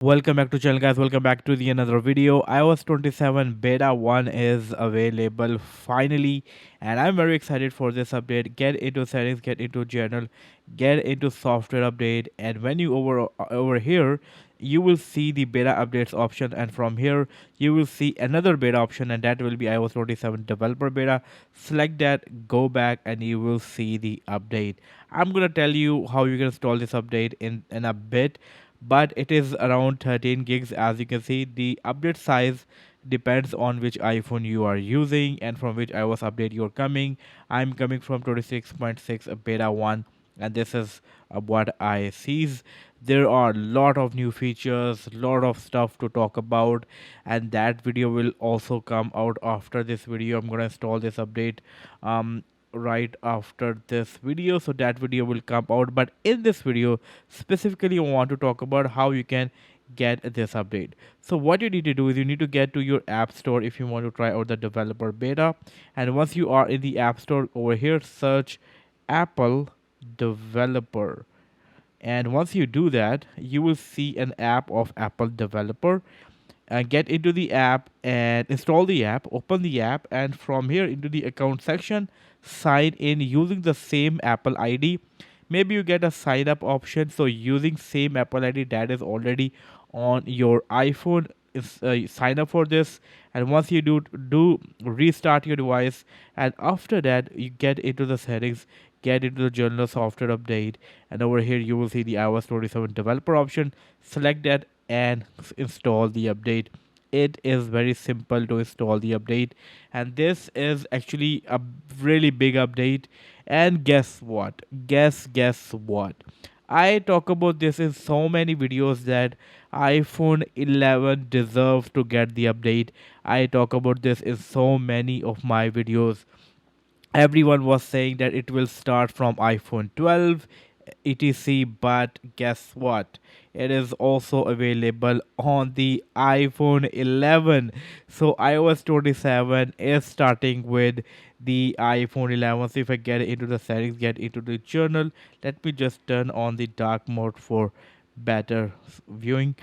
Welcome back to channel, guys. Welcome back to the another video. iOS 27 beta 1 is available finally, and I'm very excited for this update. Get into settings, get into general, get into software update, and when you over here, you will see the beta updates option, and from here you will see another beta option, and that will be iOS 27 developer beta. Select that, go back, and you will see the update. I'm gonna tell you how you can install this update in a bit, but it is around 13 gigs. As you can see, the update size depends on which iPhone you are using and from which iOS update you're coming. I'm coming from 26.6 beta 1, and this is what I sees. There are a lot of new features, lot of stuff to talk about, and that video will also come out after this video. I'm gonna install this update um right after this video, so that video will come out. But in this video specifically, I want to talk about how you can get this update. So what you need to do is you need to get to your app store if you want to try out the developer beta, and once you are in the app store, over here search Apple developer, and once you do that, you will see an app of Apple developer. Get into the app and install the app, open the app, and from here into the account section, sign in using the same Apple ID. Maybe you get a sign up option, so using same Apple ID that is already on your iPhone, is sign up for this. And once you do restart your device, and after that you get into the settings, get into the general software update, and over here you will see the iOS 27 developer option. Select that and install the update. It is very simple to install the update, and this is actually a really big update. And guess what? Guess what? I talk about this in so many videos that iPhone 11 deserves to get the update. I talk about this in so many of my videos. Everyone was saying that it will start from iPhone 12 etc, but guess what, it is also available on the iPhone 11. So iOS 27 is starting with the iPhone 11. So if I get into the settings, get into the journal, let me just turn on the dark mode for better viewing.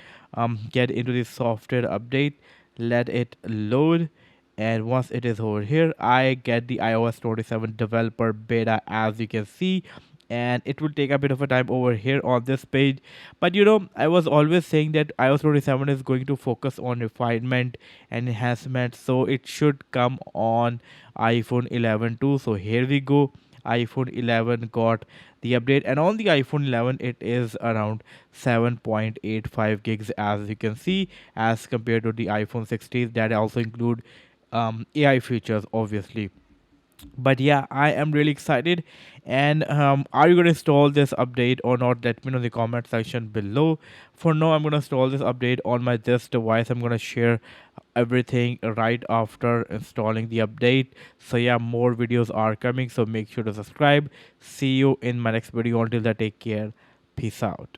Get into the software update, let it load, and once it is over here, I get the iOS 27 developer beta, as you can see. And it will take a bit of a time over here on this page, but I was always saying that iOS 27 is going to focus on refinement and enhancement, so it should come on iPhone 11 too. So here we go, iPhone 11 got the update, and on the iPhone 11 it is around 7.85 gigs, as you can see, as compared to the iPhone 16 that also include AI features, obviously. But yeah, I am really excited. And are you going to install this update or not? Let me know in the comment section below. For now, I'm going to install this update on my this device. I'm going to share everything right after installing the update. So yeah, more videos are coming, so make sure to subscribe. See you in my next video. Until then, take care. Peace out.